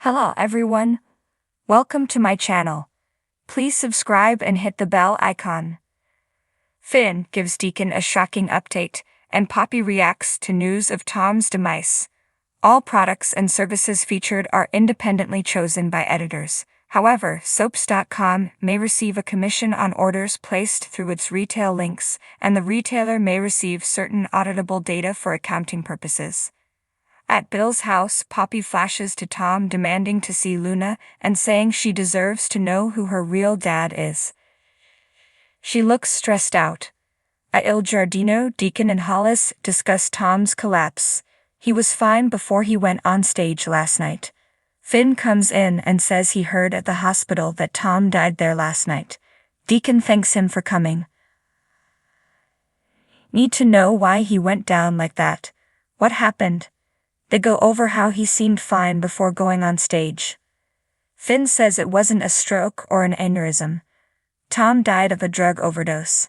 Hello everyone. Welcome to my channel. Please subscribe and hit the bell icon. Finn gives Deacon a shocking update, and Poppy reacts to news of Tom's demise. All products and services featured are independently chosen by editors. However, soaps.com may receive a commission on orders placed through its retail links, and the retailer may receive certain auditable data for accounting purposes. At Bill's house, Poppy flashes to Tom demanding to see Luna and saying she deserves to know who her real dad is. She looks stressed out. At Il Giardino, Deacon and Hollis discuss Tom's collapse. He was fine before he went on stage last night. Finn comes in and says he heard at the hospital that Tom died there last night. Deacon thanks him for coming. Need to know why he went down like that. What happened? They go over how he seemed fine before going on stage. Finn says it wasn't a stroke or an aneurysm. Tom died of a drug overdose.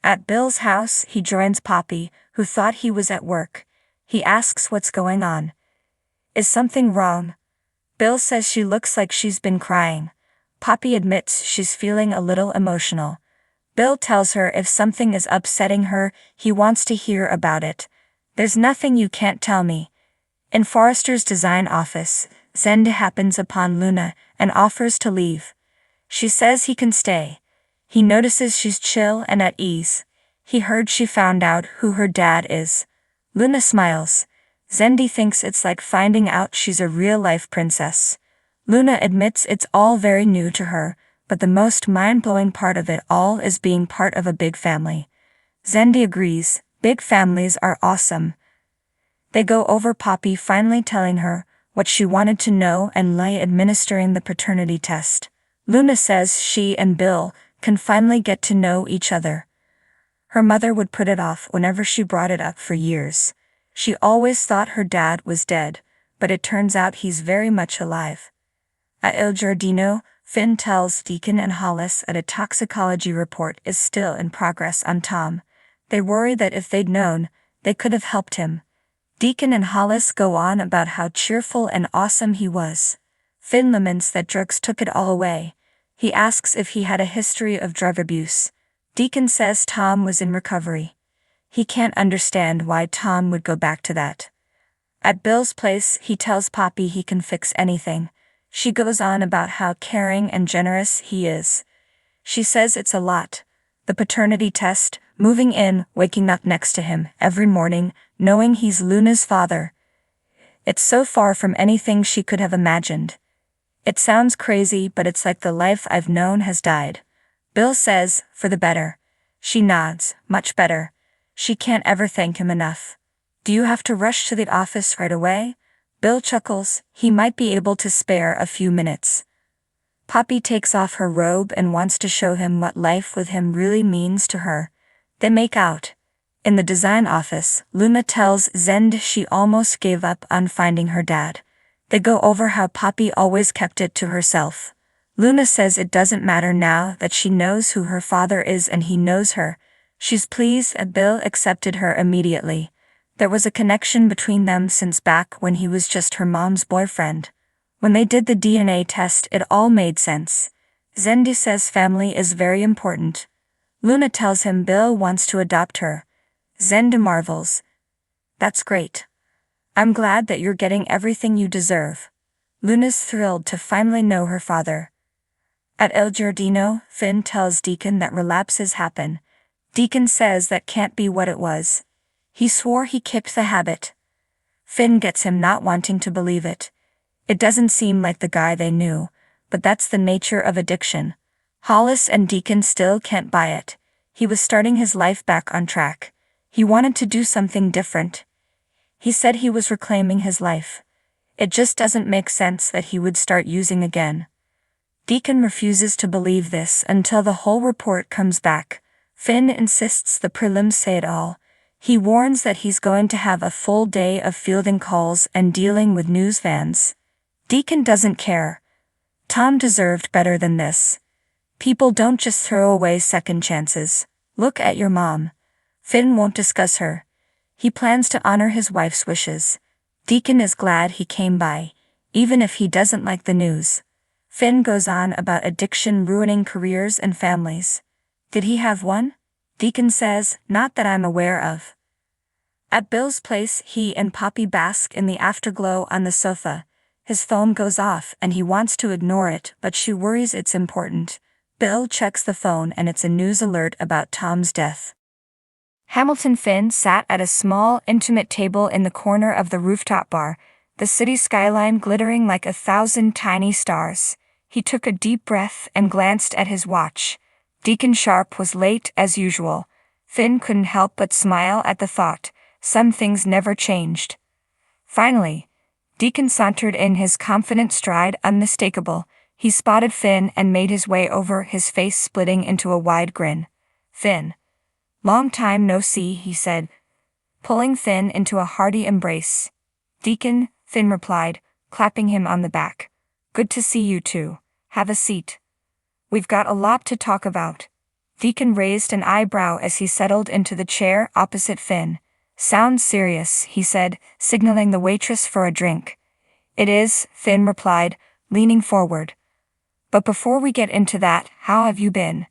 At Bill's house, he joins Poppy, who thought he was at work. He asks what's going on. Is something wrong? Bill says she looks like she's been crying. Poppy admits she's feeling a little emotional. Bill tells her if something is upsetting her, he wants to hear about it. There's nothing you can't tell me. In Forrester's design office, Zend happens upon Luna and offers to leave. She says he can stay. He notices she's chill and at ease. He heard she found out who her dad is. Luna smiles. Zendi thinks it's like finding out she's a real-life princess. Luna admits it's all very new to her, but the most mind-blowing part of it all is being part of a big family. Zendi agrees, big families are awesome. They go over Poppy finally telling her what she wanted to know and Lai administering the paternity test. Luna says she and Bill can finally get to know each other. Her mother would put it off whenever she brought it up for years. She always thought her dad was dead, but it turns out he's very much alive. At Il Giardino, Finn tells Deacon and Hollis that a toxicology report is still in progress on Tom. They worry that if they'd known, they could have helped him. Deacon and Hollis go on about how cheerful and awesome he was. Finn laments that drugs took it all away. He asks if he had a history of drug abuse. Deacon says Tom was in recovery. He can't understand why Tom would go back to that. At Bill's place, he tells Poppy he can fix anything. She goes on about how caring and generous he is. She says it's a lot. The paternity test, moving in, waking up next to him every morning, knowing he's Luna's father. It's so far from anything she could have imagined. It sounds crazy, but it's like the life I've known has died. Bill says, for the better. She nods, much better. She can't ever thank him enough. Do you have to rush to the office right away? Bill chuckles, he might be able to spare a few minutes. Poppy takes off her robe and wants to show him what life with him really means to her. They make out. In the design office, Luna tells Zend she almost gave up on finding her dad. They go over how Poppy always kept it to herself. Luna says it doesn't matter now that she knows who her father is and he knows her. She's pleased that Bill accepted her immediately. There was a connection between them since back when he was just her mom's boyfriend. When they did the DNA test, it all made sense. Zendi says family is very important. Luna tells him Bill wants to adopt her. Zenda marvels. That's great. I'm glad that you're getting everything you deserve. Luna's thrilled to finally know her father. At Il Giardino, Finn tells Deacon that relapses happen. Deacon says that can't be what it was. He swore he kicked the habit. Finn gets him not wanting to believe it. It doesn't seem like the guy they knew, but that's the nature of addiction. Hollis and Deacon still can't buy it. He was starting his life back on track. He wanted to do something different. He said he was reclaiming his life. It just doesn't make sense that he would start using again. Deacon refuses to believe this until the whole report comes back. Finn insists the prelims say it all. He warns that he's going to have a full day of fielding calls and dealing with news vans. Deacon doesn't care. Tom deserved better than this. People don't just throw away second chances. Look at your mom. Finn won't discuss her. He plans to honor his wife's wishes. Deacon is glad he came by. even if he doesn't like the news. Finn goes on about addiction ruining careers and families. Did he have one? Deacon says, not that I'm aware of. At Bill's place, he and Poppy bask in the afterglow on the sofa. His phone goes off and he wants to ignore it, but she worries it's important. Bill checks the phone and it's a news alert about Tom's death. Hamilton Finn sat at a small, intimate table in the corner of the rooftop bar, the city skyline glittering like 1,000 tiny stars. He took a deep breath and glanced at his watch. Deacon Sharp was late as usual. Finn couldn't help but smile at the thought. Some things never changed. Finally, Deacon sauntered in, his confident stride unmistakable. He spotted Finn and made his way over, his face splitting into a wide grin. Finn. Long time no see, he said, pulling Finn into a hearty embrace. Deacon, Finn replied, clapping him on the back. Good to see you too. Have a seat. We've got a lot to talk about. Deacon raised an eyebrow as he settled into the chair opposite Finn. Sounds serious, he said, signaling the waitress for a drink. It is, Finn replied, leaning forward. But before we get into that, how have you been?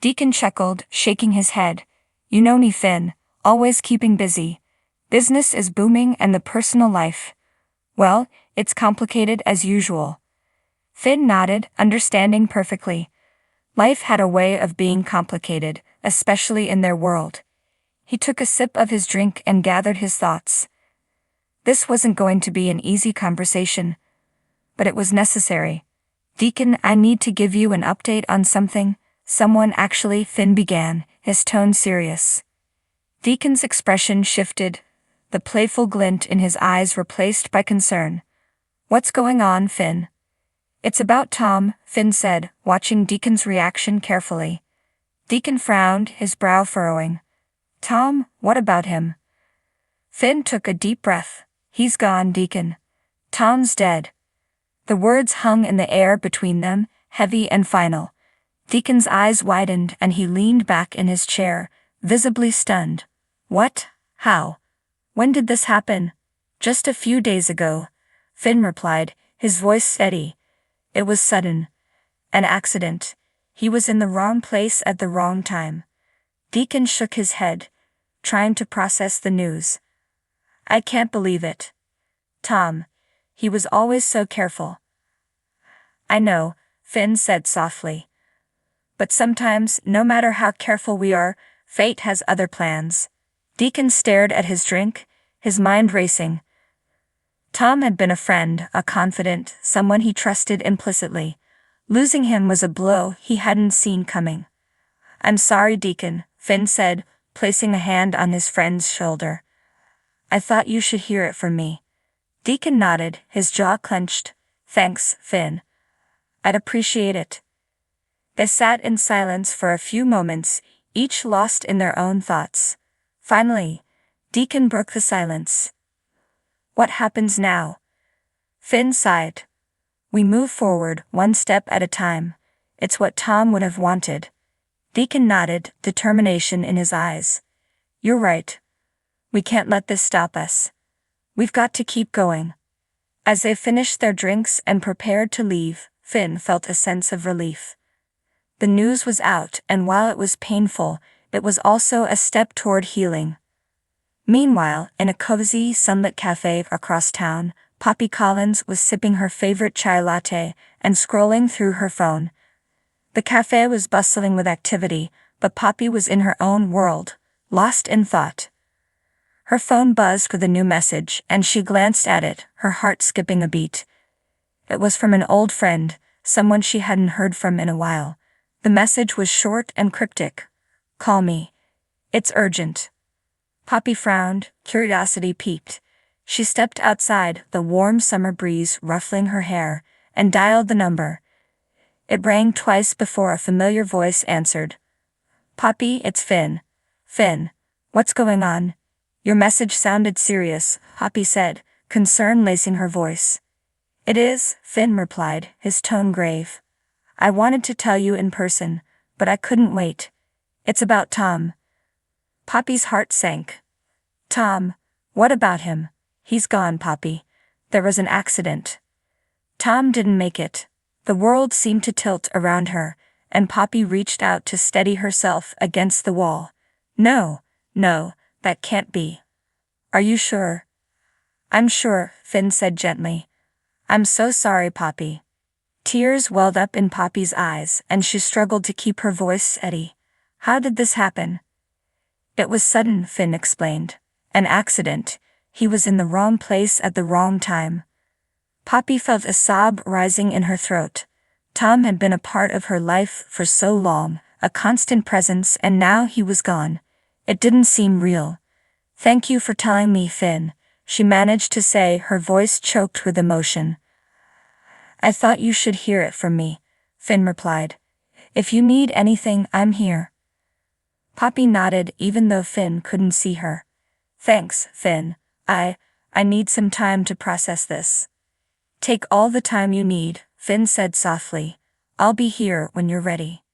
Deacon chuckled, shaking his head. You know me, Finn, always keeping busy. Business is booming and the personal life. Well, it's complicated as usual. Finn nodded, understanding perfectly. Life had a way of being complicated, especially in their world. He took a sip of his drink and gathered his thoughts. This wasn't going to be an easy conversation, but it was necessary. Deacon, I need to give you an update on something. Someone actually, Finn began, his tone serious. Deacon's expression shifted, the playful glint in his eyes replaced by concern. What's going on, Finn? It's about Tom, Finn said, watching Deacon's reaction carefully. Deacon frowned, his brow furrowing. Tom, what about him? Finn took a deep breath. He's gone, Deacon. Tom's dead. The words hung in the air between them, heavy and final. Deacon's eyes widened and he leaned back in his chair, visibly stunned. What? How? When did this happen? Just a few days ago, Finn replied, his voice steady. It was sudden. An accident. He was in the wrong place at the wrong time. Deacon shook his head, trying to process the news. I can't believe it. Tom. He was always so careful. I know, Finn said softly. But sometimes, no matter how careful we are, fate has other plans. Deacon stared at his drink, his mind racing. Tom had been a friend, a confidant, someone he trusted implicitly. Losing him was a blow he hadn't seen coming. I'm sorry, Deacon, Finn said, placing a hand on his friend's shoulder. I thought you should hear it from me. Deacon nodded, his jaw clenched. Thanks, Finn. I'd appreciate it. They sat in silence for a few moments, each lost in their own thoughts. Finally, Deacon broke the silence. What happens now? Finn sighed. We move forward, one step at a time. It's what Tom would have wanted. Deacon nodded, determination in his eyes. You're right. We can't let this stop us. We've got to keep going. As they finished their drinks and prepared to leave, Finn felt a sense of relief. The news was out, and while it was painful, it was also a step toward healing. Meanwhile, in a cozy, sunlit cafe across town, Poppy Collins was sipping her favorite chai latte and scrolling through her phone. The cafe was bustling with activity, but Poppy was in her own world, lost in thought. Her phone buzzed with a new message, and she glanced at it, her heart skipping a beat. It was from an old friend, someone she hadn't heard from in a while. The message was short and cryptic. Call me. It's urgent. Poppy frowned, curiosity piqued. She stepped outside, the warm summer breeze ruffling her hair, and dialed the number. It rang twice before a familiar voice answered. Poppy, it's Finn. Finn, what's going on? Your message sounded serious, Poppy said, concern lacing her voice. It is, Finn replied, his tone grave. I wanted to tell you in person, but I couldn't wait. It's about Tom. Poppy's heart sank. Tom, what about him? He's gone, Poppy. There was an accident. Tom didn't make it. The world seemed to tilt around her, and Poppy reached out to steady herself against the wall. No, that can't be. Are you sure? I'm sure, Finn said gently. I'm so sorry, Poppy. Tears welled up in Poppy's eyes, and she struggled to keep her voice steady. How did this happen? It was sudden, Finn explained. An accident. He was in the wrong place at the wrong time. Poppy felt a sob rising in her throat. Tom had been a part of her life for so long, a constant presence, and now he was gone. It didn't seem real. Thank you for telling me, Finn, she managed to say, her voice choked with emotion. I thought you should hear it from me, Finn replied. If you need anything, I'm here. Poppy nodded even though Finn couldn't see her. Thanks, Finn. I need some time to process this. Take all the time you need, Finn said softly. I'll be here when you're ready.